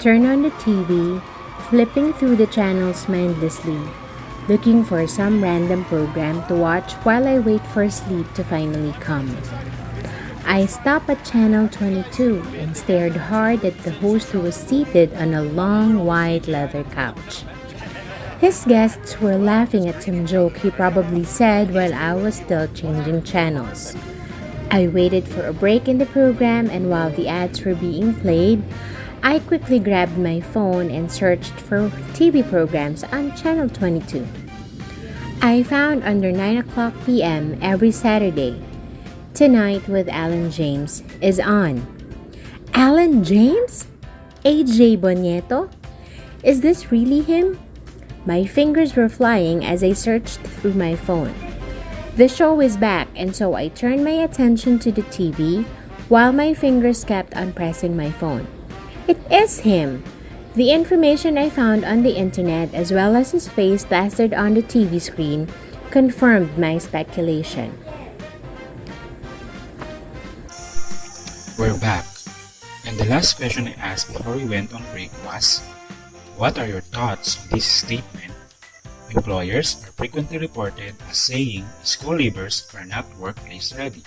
turn on the TV, flipping through the channels mindlessly, looking for some random program to watch while I wait for sleep to finally come. I stopped at channel 22 and stared hard at the host who was seated on a long white leather couch. His guests were laughing at some joke he probably said while I was still changing channels. I waited for a break in the program, and while the ads were being played, I quickly grabbed my phone and searched for TV programs on channel 22. I found under 9 o'clock p.m. every Saturday. Tonight with Alan James is on. Alan James? AJ Bonieto? Is this really him? My fingers were flying as I searched through my phone. The show is back, and so I turned my attention to the TV while my fingers kept on pressing my phone. It is him! The information I found on the internet as well as his face plastered on the TV screen confirmed my speculation. We're back, and the last question I asked before we went on break was, what are your thoughts on this statement? Employers are frequently reported as saying school leavers are not workplace ready.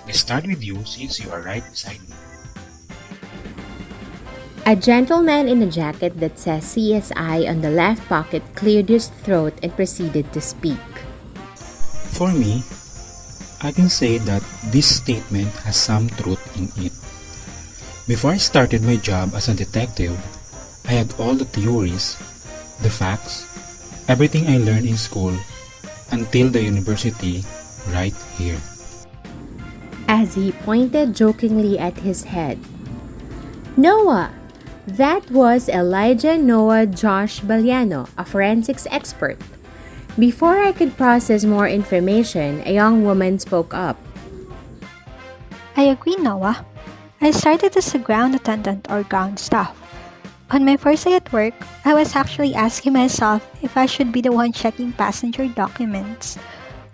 Let's start with you since you are right beside me. A gentleman in a jacket that says CSI on the left pocket cleared his throat and proceeded to speak. For me, I can say that this statement has some truth in it. Before I started my job as a detective, I had all the theories, the facts, everything I learned in school until the university right here. As he pointed jokingly at his head. Noah! That was Elijah Noah Josh Baliano, a forensics expert. Before I could process more information, a young woman spoke up. I agree, Noah. I started as a ground attendant or ground staff. On my first day at work, I was actually asking myself if I should be the one checking passenger documents.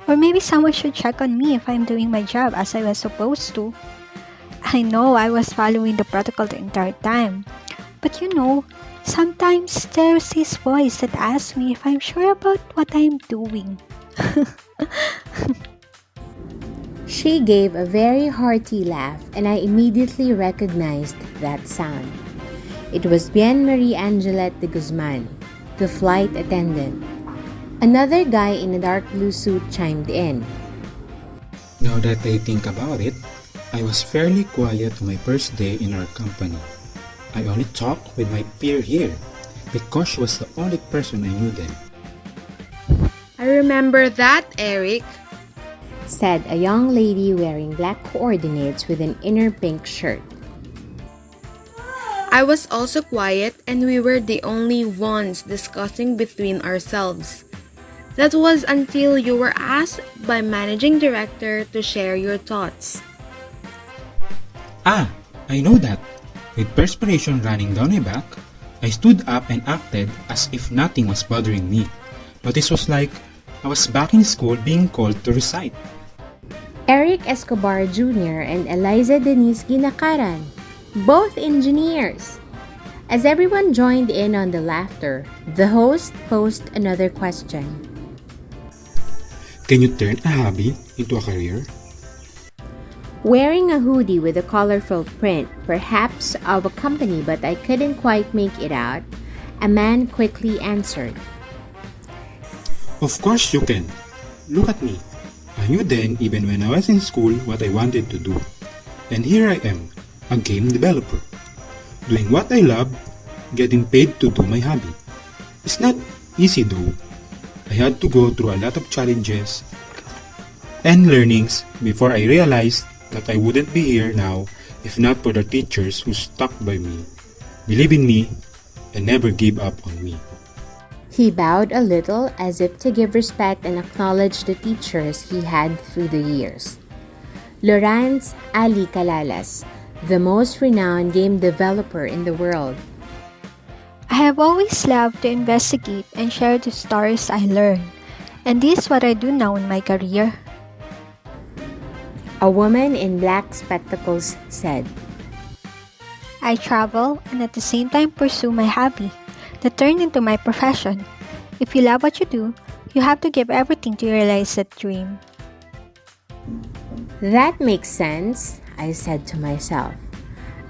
Or maybe someone should check on me if I'm doing my job as I was supposed to. I know I was following the protocol the entire time. But you know, sometimes there's this voice that asks me if I'm sure about what I'm doing. She gave a very hearty laugh, and I immediately recognized that sound. It was Bienne Angielette de Guzman, the flight attendant. Another guy in a dark blue suit chimed in. Now that I think about it, I was fairly quiet my first day in our company. I only talked with my peer here because she was the only person I knew then. I remember that, Eric, said a young lady wearing black coordinates with an inner pink shirt. I was also quiet and we were the only ones discussing between ourselves. That was until you were asked by managing director to share your thoughts. Ah, I know that. With perspiration running down my back, I stood up and acted as if nothing was bothering me. But this was like I was back in school being called to recite. Eric Escobar Jr. and Eliza Denise Guinacaran, both engineers. As everyone joined in on the laughter, the host posed another question. Can you turn a hobby into a career? Wearing a hoodie with a colorful print, perhaps of a company but I couldn't quite make it out, a man quickly answered. Of course you can. Look at me. I knew then, even when I was in school, what I wanted to do. And here I am, a game developer. Doing what I love, getting paid to do my hobby. It's not easy though. I had to go through a lot of challenges and learnings before I realized that I wouldn't be here now if not for the teachers who stuck by me, believed in me, and never gave up on me. He bowed a little as if to give respect and acknowledge the teachers he had through the years. Loranz Ali Calalas, the most renowned game developer in the world. I have always loved to investigate and share the stories I learn, and this is what I do now in my career. A woman in black spectacles said, I travel and at the same time pursue my hobby that turned into my profession. If you love what you do, you have to give everything to realize that dream. That makes sense, I said to myself.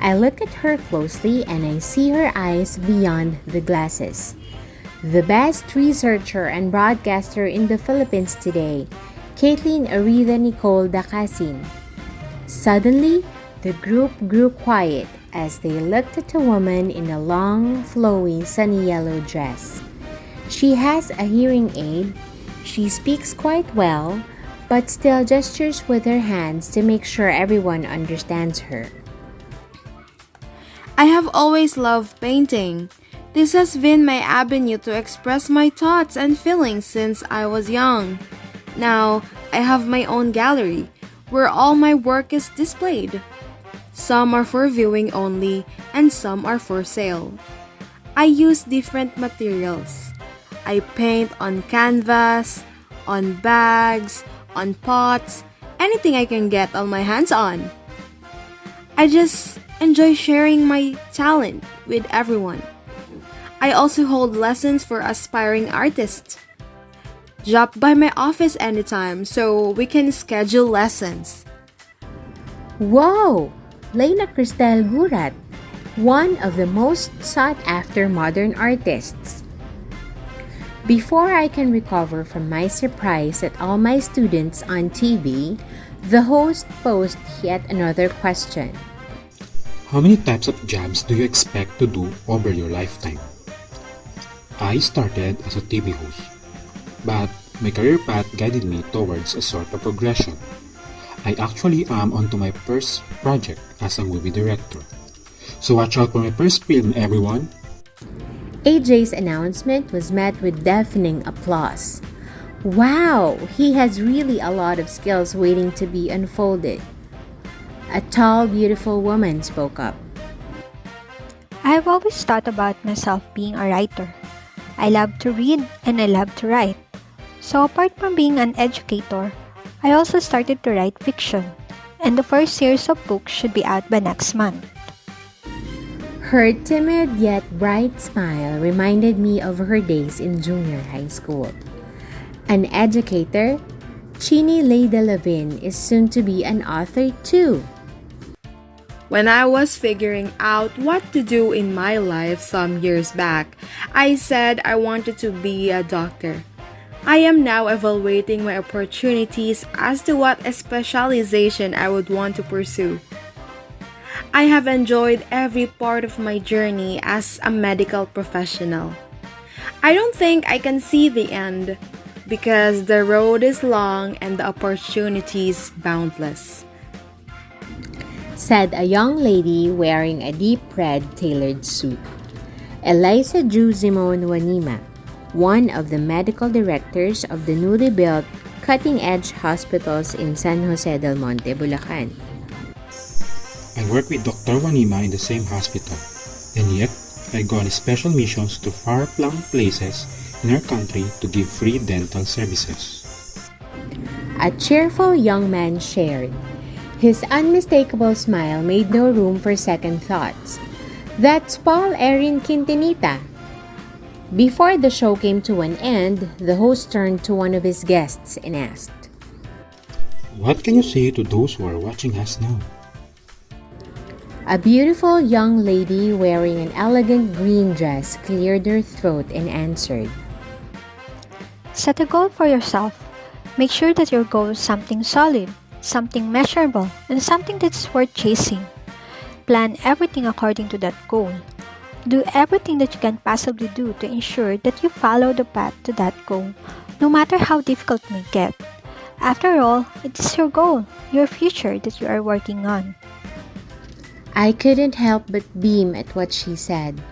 I look at her closely and I see her eyes beyond the glasses. The best researcher and broadcaster in the Philippines today, Caitlin Arida Nicole Dacasin. Suddenly, the group grew quiet as they looked at a woman in a long, flowy, sunny yellow dress. She has a hearing aid, she speaks quite well, but still gestures with her hands to make sure everyone understands her. I have always loved painting. This has been my avenue to express my thoughts and feelings since I was young. Now, I have my own gallery, where all my work is displayed. Some are for viewing only, and some are for sale. I use different materials. I paint on canvas, on bags, on pots, anything I can get all my hands on. I just enjoy sharing my talent with everyone. I also hold lessons for aspiring artists. Drop by my office anytime so we can schedule lessons. Whoa! Leighna Crystel Gurat, one of the most sought-after modern artists. Before I can recover from my surprise at all my students on TV, the host posed yet another question. How many types of jobs do you expect to do over your lifetime? I started as a TV host, but my career path guided me towards a sort of progression. I actually am onto my first project as a movie director. So watch out for my first film, everyone! AJ's announcement was met with deafening applause. Wow, he has really a lot of skills waiting to be unfolded. A tall, beautiful woman spoke up. I have always thought about myself being a writer. I love to read and I love to write. So apart from being an educator, I also started to write fiction, and the first series of books should be out by next month. Her timid yet bright smile reminded me of her days in junior high school. An educator, Chini Leyda Levin is soon to be an author too. When I was figuring out what to do in my life some years back, I said I wanted to be a doctor. I am now evaluating my opportunities as to what specialization I would want to pursue. I have enjoyed every part of my journey as a medical professional. I don't think I can see the end because the road is long and the opportunities boundless, said a young lady wearing a deep red tailored suit. Eliza Guzman, one of the medical directors of the newly built cutting-edge hospitals in San Jose del Monte, Bulacan. I work with Dr. Wanima in the same hospital, and yet I go on special missions to far-flung places in our country to give free dental services. A cheerful young man shared. His unmistakable smile made no room for second thoughts. That's Paul Erynn Quintinita. Before the show came to an end, the host turned to one of his guests and asked, What can you say to those who are watching us now? A beautiful young lady wearing an elegant green dress cleared her throat and answered, Set a goal for yourself. Make sure that your goal is something solid, something measurable, and something that's worth chasing. Plan everything according to that goal. Do everything that you can possibly do to ensure that you follow the path to that goal, no matter how difficult it may get. After all, it is your goal, your future that you are working on. I couldn't help but beam at what she said.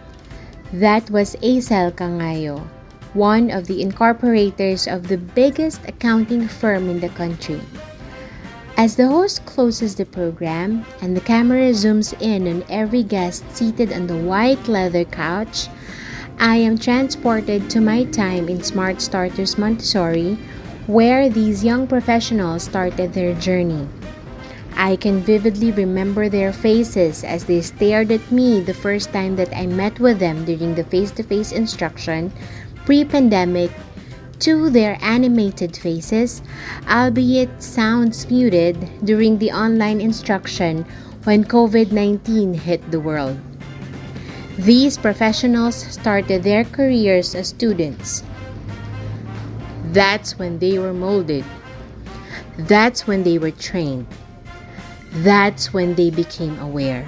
That was Aicelle Cangayo, one of the incorporators of the biggest accounting firm in the country. As the host closes the program and the camera zooms in on every guest seated on the white leather couch, I am transported to my time in Smart Starters Montessori, where these young professionals started their journey. I can vividly remember their faces as they stared at me the first time that I met with them during the face-to-face instruction pre-pandemic, to their animated faces, albeit sounds muted, during the online instruction when COVID-19 hit the world. These professionals started their careers as students. That's when they were molded. That's when they were trained. That's when they became aware.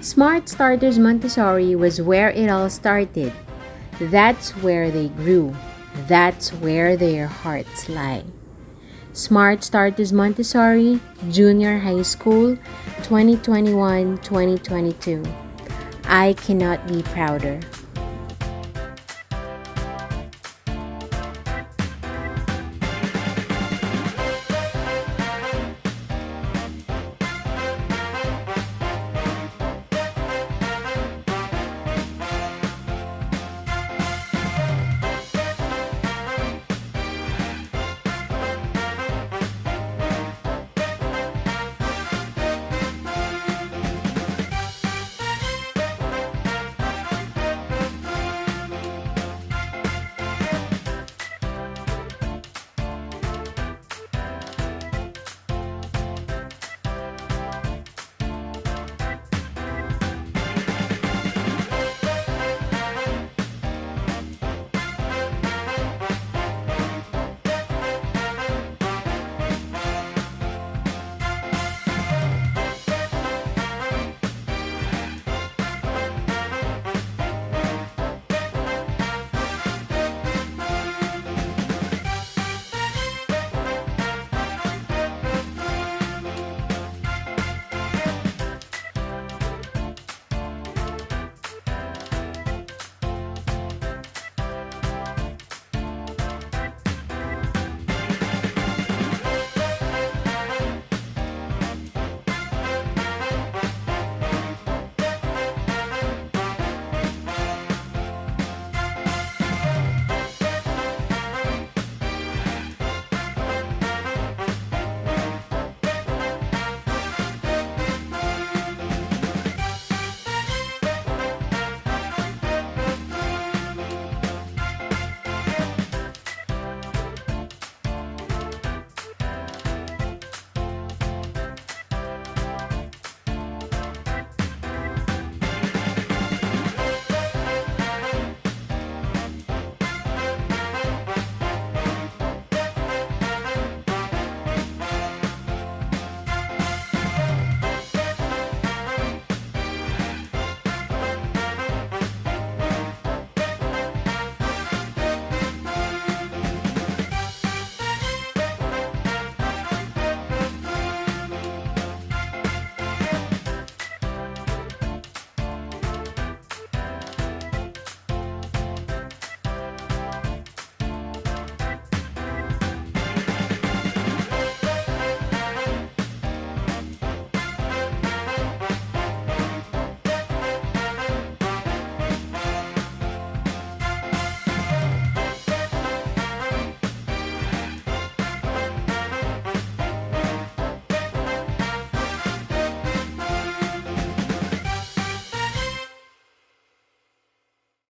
Smart Starters Montessori was where it all started. That's where they grew. That's where their hearts lie. Smart Starters Montessori, Junior High School, 2021-2022. I cannot be prouder.